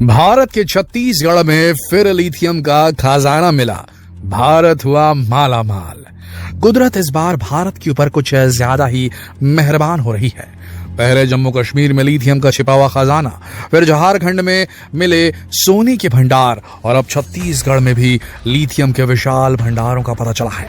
भारत के छत्तीसगढ़ में फिर लिथियम का खजाना मिला। भारत हुआ माला माल। कुदरत इस बार भारत के ऊपर कुछ ज्यादा ही मेहरबान हो रही है। पहले जम्मू कश्मीर में लिथियम का छिपा हुआ खजाना, फिर झारखंड में मिले सोने के भंडार और अब छत्तीसगढ़ में भी लिथियम के विशाल भंडारों का पता चला है।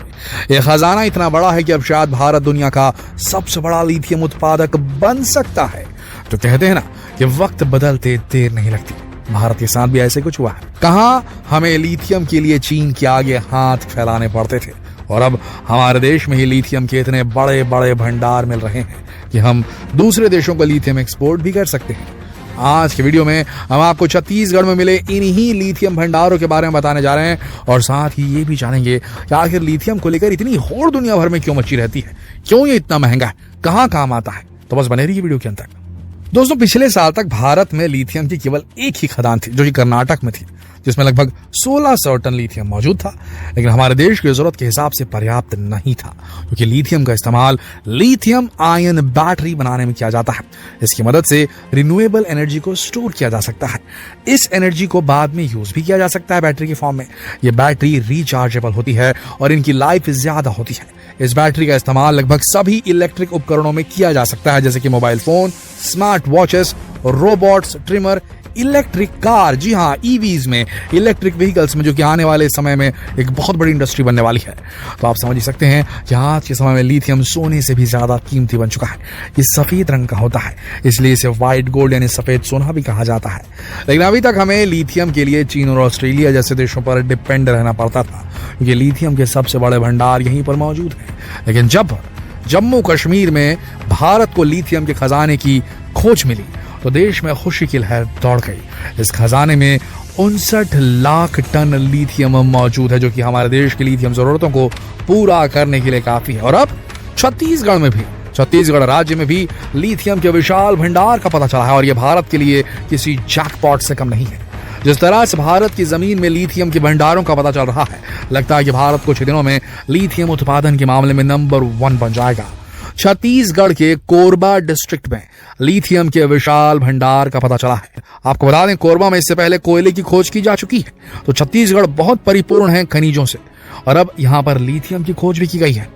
यह खजाना इतना बड़ा है कि अब शायद भारत दुनिया का सबसे बड़ा लिथियम उत्पादक बन सकता है। तो कहते हैं ना कि वक्त बदलते देर नहीं लगती। भारत के साथ भी ऐसे कुछ हुआ है। कहाँ हमें लिथियम के लिए चीन के आगे हाथ फैलाने पड़ते थे और अब हमारे देश में ही लिथियम के इतने बड़े बड़े भंडार मिल रहे हैं कि हम दूसरे देशों को लिथियम एक्सपोर्ट भी कर सकते हैं। आज के वीडियो में हम आपको छत्तीसगढ़ में मिले इन्हीं लिथियम भंडारों के बारे में बताने जा रहे हैं और साथ ही ये भी जानेंगे कि आखिर लिथियम को लेकर इतनी होड़ दुनिया भर में क्यों मची रहती है, क्यों ये इतना महंगा है, कहाँ काम आता है। तो बस बने रहिए वीडियो के अंत तक। दोस्तों, पिछले साल तक भारत में लिथियम की केवल एक ही खदान थी जो कि कर्नाटक में थी, जिसमें लगभग 1600 टन लिथियम मौजूद था। लेकिन हमारे देश की जरूरत के हिसाब से पर्याप्त नहीं था, क्योंकि लिथियम का इस्तेमाल लिथियम आयन बैटरी बनाने में किया जाता है। इसकी मदद से रिन्यूएबल एनर्जी को स्टोर किया जा सकता है। इस एनर्जी को बाद में यूज भी किया जा सकता है बैटरी के फॉर्म में। ये बैटरी रिचार्जेबल होती है और इनकी लाइफ ज्यादा होती है। इस बैटरी का इस्तेमाल लगभग सभी इलेक्ट्रिक उपकरणों में किया जा सकता है, जैसे कि mobile phone, smart watches, robots, trimmer, electric car, जी हाँ, ईवीज में, इलेक्ट्रिक व्हीकल्स में, जो कि आने वाले समय में एक बहुत बड़ी इंडस्ट्री बनने वाली है। तो आप समझ ही सकते हैं कि आज के समय में लिथियम सोने से भी ज्यादा कीमती बन चुका है। ये सफेद रंग का होता है, इसलिए इसे व्हाइट गोल्ड यानी सफेद सोना भी कहा जाता है। लेकिन अभी तक हमें लिथियम के लिए चीन और ऑस्ट्रेलिया जैसे देशों पर डिपेंड रहना पड़ता था, क्योंकि लिथियम के सबसे बड़े भंडार यहीं पर मौजूद है। लेकिन जब जम्मू कश्मीर में भारत को लिथियम के खजाने की खोज मिली तो देश में खुशी की लहर दौड़ गई। इस खजाने में 59 लाख टन लिथियम मौजूद है, जो कि हमारे देश की लिथियम जरूरतों को पूरा करने के लिए काफी है। और अब छत्तीसगढ़ राज्य में भी लिथियम के विशाल भंडार का पता चला है और यह भारत के लिए किसी जैकपॉट से कम नहीं है। जिस तरह से भारत की जमीन में लिथियम के भंडारों का पता चल रहा है, लगता है कि भारत कुछ दिनों में लिथियम उत्पादन के मामले में नंबर 1 बन जाएगा। छत्तीसगढ़ के कोरबा डिस्ट्रिक्ट में लिथियम के विशाल भंडार का पता चला है। आपको बता दें, कोरबा में इससे पहले कोयले की खोज की जा चुकी है। तो छत्तीसगढ़ बहुत परिपूर्ण है खनिजों से और अब यहां पर लिथियम की खोज भी की गई है।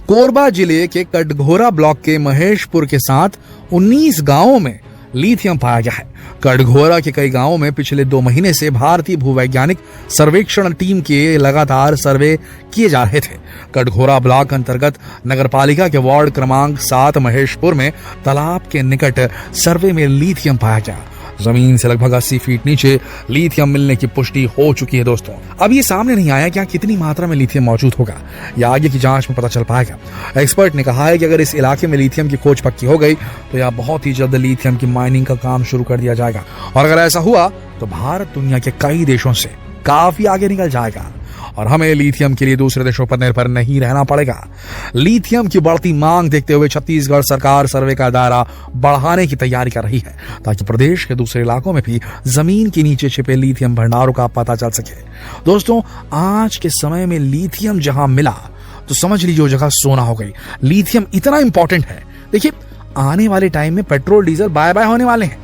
कोरबा जिले के कटघोरा ब्लॉक के महेशपुर के साथ 19 गांवों में लिथियम पाया गया है। कटघोरा के कई गांवों में पिछले 2 महीने से भारतीय भूवैज्ञानिक सर्वेक्षण टीम के लगातार सर्वे किए जा रहे थे। कटघोरा ब्लॉक अंतर्गत नगरपालिका के वार्ड क्रमांक 7 महेशपुर में तालाब के निकट सर्वे में लिथियम पाया गया। जमीन से लगभग 80 फीट नीचे लिथियम मिलने की पुष्टि हो चुकी है। दोस्तों, अब ये सामने नहीं आया कि कितनी मात्रा में लिथियम मौजूद होगा, या आगे की जांच में पता चल पाएगा। एक्सपर्ट ने कहा है कि अगर इस इलाके में लिथियम की खोज पक्की हो गई तो यह बहुत ही जल्द लिथियम की माइनिंग का काम शुरू कर दिया जाएगा। और अगर ऐसा हुआ तो भारत दुनिया के कई देशों से काफी आगे निकल जाएगा और हमें लिथियम के लिए दूसरे देशों पर निर्भर नहीं रहना पड़ेगा। लिथियम की बढ़ती मांग देखते हुए छत्तीसगढ़ सरकार सर्वे का दायरा बढ़ाने की तैयारी कर रही है, ताकि प्रदेश के दूसरे इलाकों में भी जमीन के नीचे छिपे लिथियम भंडारों का पता चल सके। दोस्तों, आज के समय में लिथियम जहां मिला तो समझ लीजिए वो जगह सोना हो गई। लिथियम इतना इंपॉर्टेंट है। देखिए, आने वाले टाइम में पेट्रोल डीजल बाय बाय होने वाले हैं,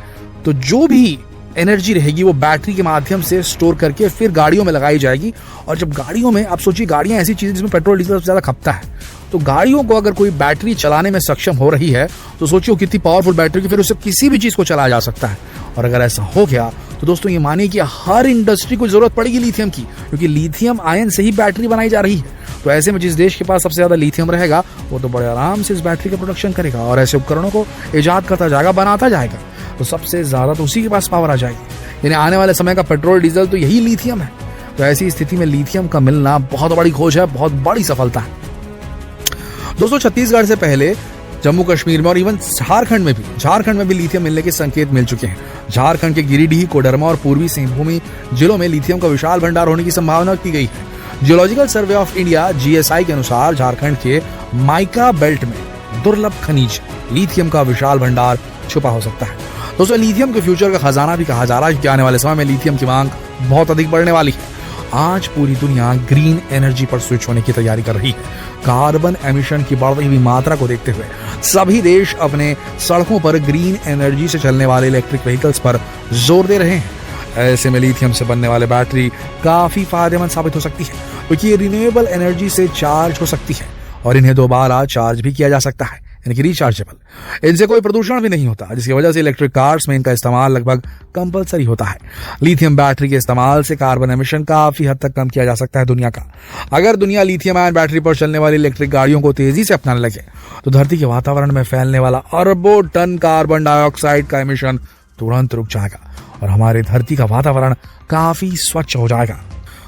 तो जो भी एनर्जी रहेगी वो बैटरी के माध्यम से स्टोर करके फिर गाड़ियों में लगाई जाएगी। और जब गाड़ियों में, आप सोचिए, गाड़ियां ऐसी चीजें जिसमें पेट्रोल डीजल सबसे ज्यादा खपता है, तो गाड़ियों को अगर कोई बैटरी चलाने में सक्षम हो रही है तो सोचिए कितनी पावरफुल बैटरी की, फिर उससे किसी भी चीज को चलाया जा सकता है। और अगर ऐसा हो गया तो दोस्तों ये मानिए कि हर इंडस्ट्री को जरूरत पड़ेगी लिथियम की, क्योंकि लिथियम आयन से ही बैटरी बनाई जा रही है। तो ऐसे में जिस देश के पास सबसे ज्यादा लिथियम रहेगा वो तो बड़े आराम से इस बैटरी का प्रोडक्शन करेगा और ऐसे उपकरणों को इजाद करता जाएगा, बनाता जाएगा। तो सबसे ज्यादा तो उसी के पास पावर आ जाएगी। यानी आने वाले समय का पेट्रोल डीजल तो यही लिथियम है। तो ऐसी स्थिति में लिथियम का मिलना बहुत बड़ी खोज है, बहुत बड़ी सफलता है। दोस्तों, छत्तीसगढ़ से पहले जम्मू कश्मीर में और इवन झारखंड में भी लिथियम मिलने के संकेत मिल चुके हैं। झारखंड के गिरिडीह, कोडरमा और पूर्वी सिंहभूमि जिलों में लिथियम का विशाल भंडार होने की संभावना की गई है। Geological survey of India (GSI) के अनुसार झारखंड के माइका बेल्ट में दुर्लभ खनिज लिथियम का विशाल भंडार छुपा हो सकता है। दोस्तों, लिथियम के फ्यूचर का खजाना भी कहा जा रहा है, क्योंकि आने वाले समय में लिथियम की मांग बहुत अधिक बढ़ने वाली है। आज पूरी दुनिया ग्रीन एनर्जी पर स्विच होने की तैयारी कर रही है। कार्बन एमिशन की बढ़ती हुई मात्रा को देखते हुए सभी देश अपने सड़कों पर ग्रीन एनर्जी से चलने वाले इलेक्ट्रिक व्हीकल्स पर जोर दे रहे हैं। ऐसे में लिथियम से बनने वाले बैटरी काफी फायदेमंद साबित हो सकती है, क्योंकि ये रिन्यूएबल एनर्जी से चार्ज हो सकती है और इन्हें दोबारा चार्ज भी किया जा सकता है, यानी कि रिचार्जेबल। इनसे कोई प्रदूषण भी नहीं होता, जिसकी वजह से इलेक्ट्रिक कार्स में इनका इस्तेमाल लगभग कंपलसरी होता है। लिथियम बैटरी के इस्तेमाल से कार्बन एमिशन काफी हद तक कम किया जा सकता है दुनिया का। अगर दुनिया लिथियम आयन बैटरी पर चलने वाली इलेक्ट्रिक गाड़ियों को तेजी से अपनाने लगे तो धरती के वातावरण में फैलने वाला अरबों टन कार्बन डाइऑक्साइड का एमिशन तुरंत रुक जाएगा और हमारी धरती का वातावरण काफी स्वच्छ हो जाएगा।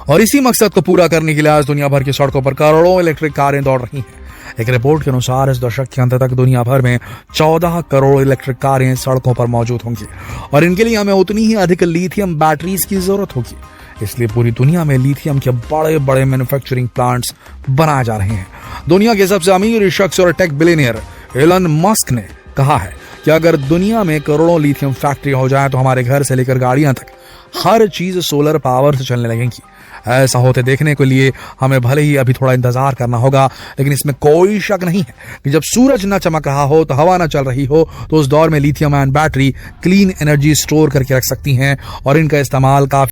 और इसी मकसद को पूरा करने के लिए आज दुनिया भर की सड़कों पर करोड़ों इलेक्ट्रिक कारें दौड़ रही हैं। एक रिपोर्ट के अनुसार इस दशक के अंत तक दुनिया भर में 14 करोड़ इलेक्ट्रिक कारें सड़कों पर मौजूद होंगी और इनके लिए हमें उतनी ही अधिक लिथियम बैटरीज की जरूरत होगी। इसलिए पूरी दुनिया में लिथियम के बड़े बड़े मैन्युफैक्चरिंग प्लांट्स बनाए जा रहे हैं। दुनिया के सबसे अमीर शख्स और टेक बिलियनियर एलन मस्क ने कहा है कि अगर दुनिया में करोड़ों लिथियम फैक्ट्री हो जाए तो हमारे घर से लेकर गाड़ियां तक हर चीज सोलर पावर से चलने लगेंगी। ऐसा होते देखने के लिए हमें भले ही अभी थोड़ा इंतजार करना होगा, लेकिन इसमें कोई शक नहीं है कि जब सूरज न चमक रहा हो तो हवा न चल रही हो तो उस दौर में lithium ion battery clean energy store करके रख सकती हैं और इनका इस्तेमाल काफी